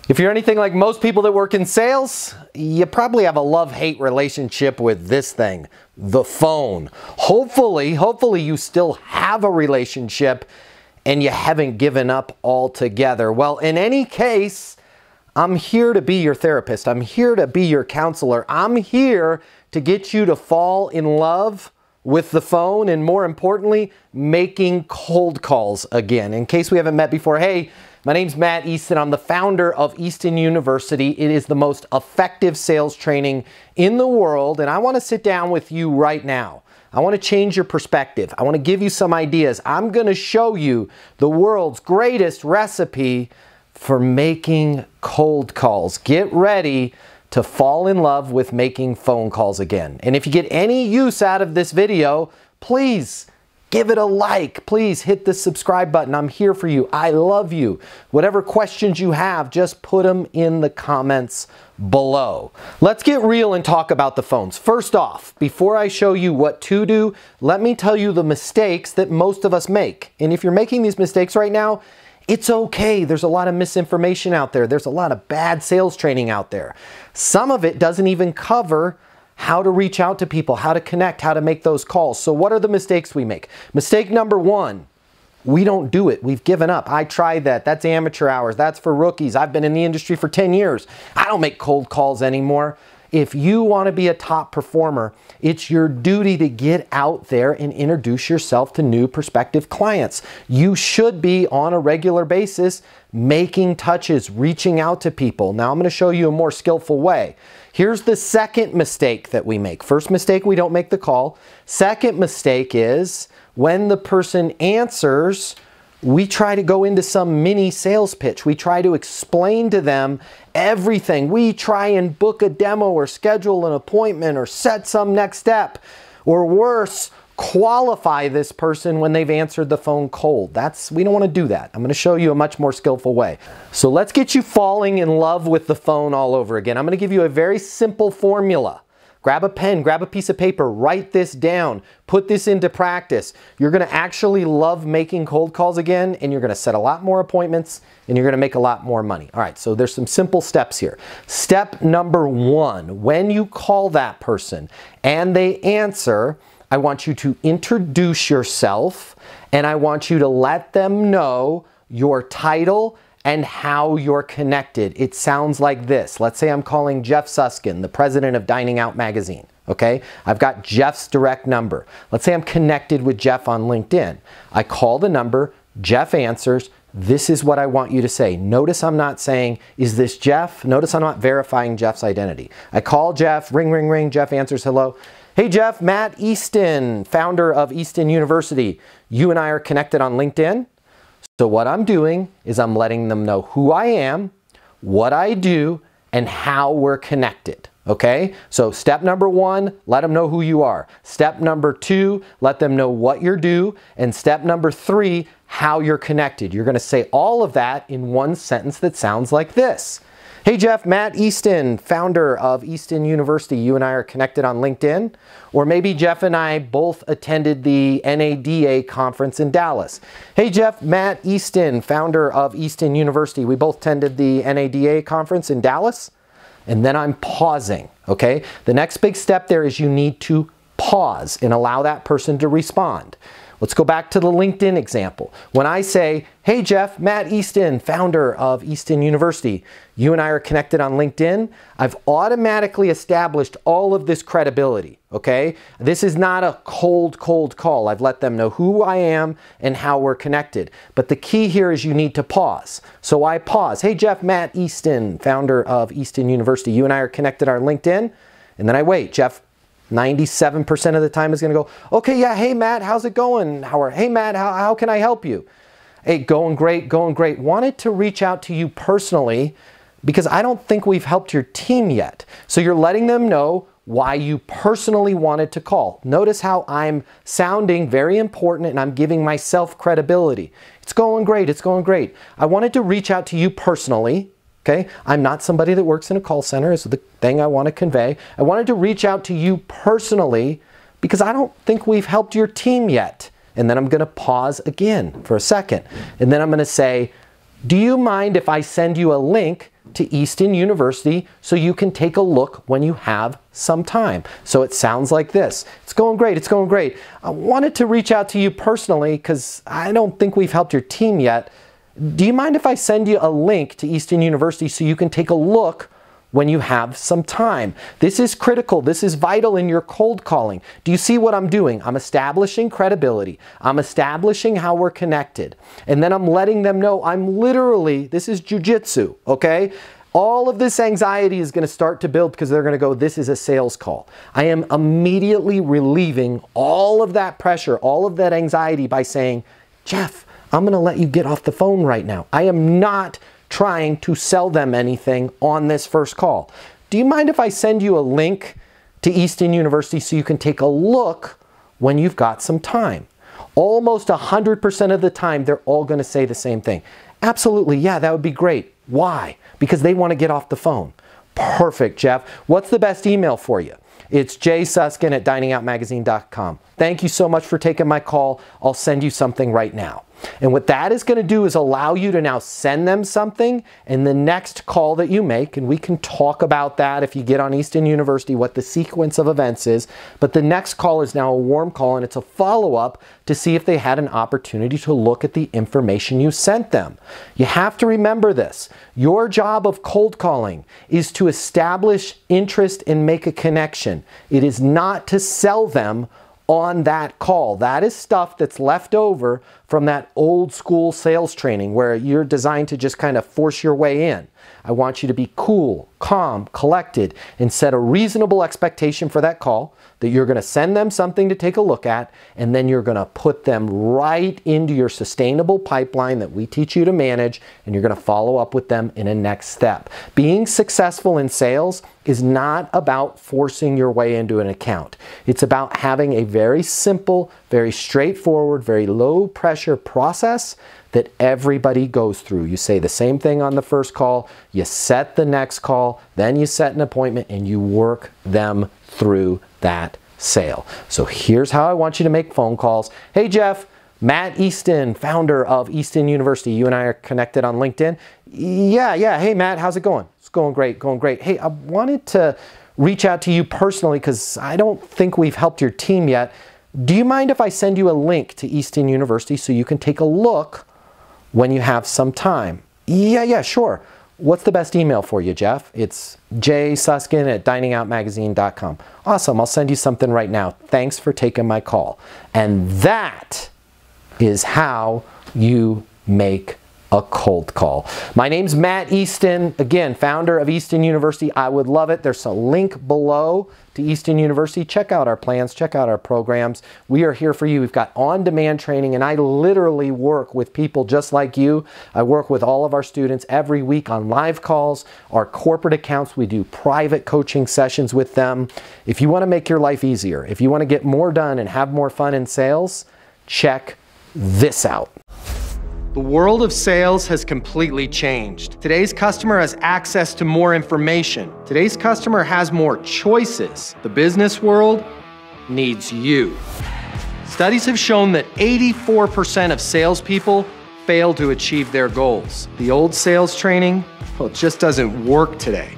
If you're anything like most people that work in sales, you probably have a love-hate relationship with this thing, the phone. Hopefully you still have a relationship and you haven't given up altogether. Well, in any case, I'm here to be your therapist. I'm here to be your counselor. I'm here to get you to fall in love with the phone and, more importantly, making cold calls again. In case we haven't met before, hey, my name's Matt Easton. I'm the founder of Easton University. It is the most effective sales training in the world, and I want to sit down with you right now. I want to change your perspective. I want to give you some ideas. I'm going to show you the world's greatest recipe for making cold calls. Get ready to fall in love with making phone calls again. And if you get any use out of this video, please give it a like. Please hit the subscribe button. I'm here for you. I love you. Whatever questions you have, just put them in the comments below. Let's get real and talk about the phones. First off, before I show you what to do, let me tell you the mistakes that most of us make. And if you're making these mistakes right now, it's okay. There's a lot of misinformation out there. There's a lot of bad sales training out there. Some of it doesn't even cover how to reach out to people, how to connect, how to make those calls. So what are the mistakes we make? Mistake number one, we don't do it. We've given up. I tried that. That's amateur hours. That's for rookies. I've been in the industry for 10 years. I don't make cold calls anymore. If you want to be a top performer, it's your duty to get out there and introduce yourself to new prospective clients. You should be on a regular basis making touches, reaching out to people. Now I'm going to show you a more skillful way. Here's the second mistake that we make. First mistake, we don't make the call. Second mistake is when the person answers, we try to go into some mini sales pitch. We try to explain to them everything. We try and book a demo or schedule an appointment or set some next step. Or worse, qualify this person when they've answered the phone cold. We don't want to do that. I'm going to show you a much more skillful way. So let's get you falling in love with the phone all over again. I'm going to give you a very simple formula. Grab a pen, grab a piece of paper, write this down, put this into practice. You're going to actually love making cold calls again, and you're going to set a lot more appointments, and you're going to make a lot more money. All right, so there's some simple steps here. Step number one, when you call that person and they answer, I want you to introduce yourself, and I want you to let them know your title and how you're connected. It sounds like this. Let's say I'm calling Jeff Suskin, the president of Dining Out Magazine. Okay, I've got Jeff's direct number. Let's say I'm connected with Jeff on LinkedIn. I call the number, Jeff answers. This is what I want you to say. Notice I'm not saying, is this Jeff? Notice I'm not verifying Jeff's identity. I call Jeff, ring, ring, ring. Jeff answers, hello. Hey Jeff, Matt Easton, founder of Easton University. You and I are connected on LinkedIn. So what I'm doing is I'm letting them know who I am, what I do, and how we're connected. Okay? So step number one, let them know who you are. Step number two, let them know what you're due. And step number three, how you're connected. You're going to say all of that in one sentence that sounds like this. Hey Jeff, Matt Easton, founder of Easton University. You and I are connected on LinkedIn. Or maybe Jeff and I both attended the NADA conference in Dallas. Hey Jeff, Matt Easton, founder of Easton University. We both attended the NADA conference in Dallas. And then I'm pausing, okay? The next big step there is you need to pause and allow that person to respond. Let's go back to the LinkedIn example. When I say, hey Jeff, Matt Easton, founder of Easton University, you and I are connected on LinkedIn, I've automatically established all of this credibility, okay? This is not a cold call. I've let them know who I am and how we're connected. But the key here is you need to pause. So I pause. Hey Jeff, Matt Easton, founder of Easton University, you and I are connected on LinkedIn, and then I wait. Jeff 97% of the time is going to go, okay, yeah, hey Matt, how's it going? Hey Matt, how can I help you? Hey, going great, going great. Wanted to reach out to you personally because I don't think we've helped your team yet. So you're letting them know why you personally wanted to call. Notice how I'm sounding very important and I'm giving myself credibility. It's going great, it's going great. I wanted to reach out to you personally. Okay, I'm not somebody that works in a call center, is the thing I want to convey. I wanted to reach out to you personally because I don't think we've helped your team yet. And then I'm going to pause again for a second. And then I'm going to say, do you mind if I send you a link to Easton University so you can take a look when you have some time. So it sounds like this. It's going great. It's going great. I wanted to reach out to you personally because I don't think we've helped your team yet. Do you mind if I send you a link to Easton University so you can take a look when you have some time? This is critical. This is vital in your cold calling. Do you see what I'm doing? I'm establishing credibility. I'm establishing how we're connected. And then I'm letting them know I'm literally, this is jujitsu, okay? All of this anxiety is going to start to build because they're going to go, this is a sales call. I am immediately relieving all of that pressure, all of that anxiety by saying, Jeff, I'm going to let you get off the phone right now. I am not trying to sell them anything on this first call. Do you mind if I send you a link to Easton University so you can take a look when you've got some time? Almost 100% of the time, they're all going to say the same thing. Absolutely, yeah, that would be great. Why? Because they want to get off the phone. Perfect, Jeff. What's the best email for you? It's jsuskin@diningoutmagazine.com. Thank you so much for taking my call. I'll send you something right now. And what that is going to do is allow you to now send them something, and the next call that you make, and we can talk about that if you get on Easton University, what the sequence of events is, but the next call is now a warm call, and it's a follow-up to see if they had an opportunity to look at the information you sent them. You have to remember this. Your job of cold calling is to establish interest and make a connection. It is not to sell them on that call. That is stuff that's left over from that old school sales training where you're designed to just kind of force your way in. I want you to be cool, calm, collected, and set a reasonable expectation for that call that you're going to send them something to take a look at, and then you're going to put them right into your sustainable pipeline that we teach you to manage, and you're going to follow up with them in a next step. Being successful in sales is not about forcing your way into an account. It's about having a very simple, very straightforward, very low pressure process that everybody goes through. You say the same thing on the first call, you set the next call, then you set an appointment, and you work them through that sale. So here's how I want you to make phone calls. Hey Jeff, Matt Easton, founder of Easton University. You and I are connected on LinkedIn. Yeah. Hey Matt, how's it going? It's going great, going great. Hey, I wanted to reach out to you personally because I don't think we've helped your team yet. Do you mind if I send you a link to Easton University so you can take a look when you have some time? Yeah, sure. What's the best email for you, Jeff? It's jsuskin@diningoutmagazine.com. Awesome, I'll send you something right now. Thanks for taking my call. And that is how you make a cold call. My name's Matt Easton, again, founder of Easton University. I would love it. There's a link below to Easton University. Check out our plans, check out our programs. We are here for you. We've got on-demand training, and I literally work with people just like you. I work with all of our students every week on live calls. Our corporate accounts, we do private coaching sessions with them. If you want to make your life easier, if you want to get more done and have more fun in sales, check this out. The world of sales has completely changed. Today's customer has access to more information. Today's customer has more choices. The business world needs you. Studies have shown that 84% of salespeople fail to achieve their goals. The old sales training, well, it just doesn't work today.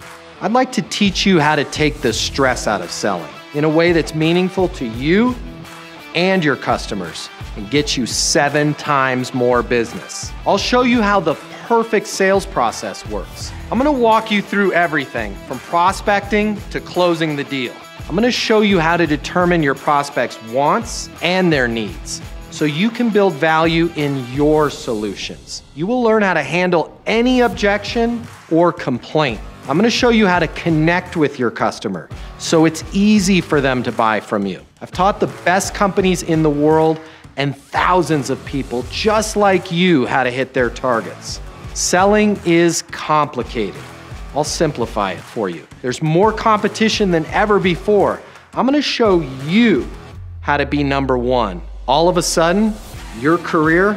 I'd like to teach you how to take the stress out of selling in a way that's meaningful to you and your customers and get you 7 times more business. I'll show you how the perfect sales process works. I'm gonna walk you through everything from prospecting to closing the deal. I'm gonna show you how to determine your prospects' wants and their needs so you can build value in your solutions. You will learn how to handle any objection or complaint. I'm gonna show you how to connect with your customer so it's easy for them to buy from you. I've taught the best companies in the world and thousands of people just like you how to hit their targets. Selling is complicated. I'll simplify it for you. There's more competition than ever before. I'm gonna show you how to be number one. All of a sudden, your career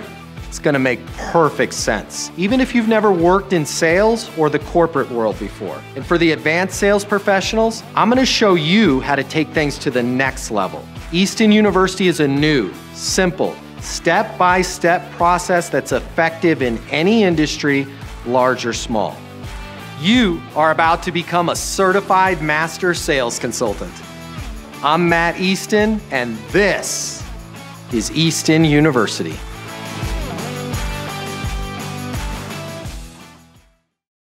is gonna make perfect sense, even if you've never worked in sales or the corporate world before. And for the advanced sales professionals, I'm gonna show you how to take things to the next level. Easton University is a new, simple, step-by-step process that's effective in any industry, large or small. You are about to become a certified master sales consultant. I'm Matt Easton, and this is Easton University.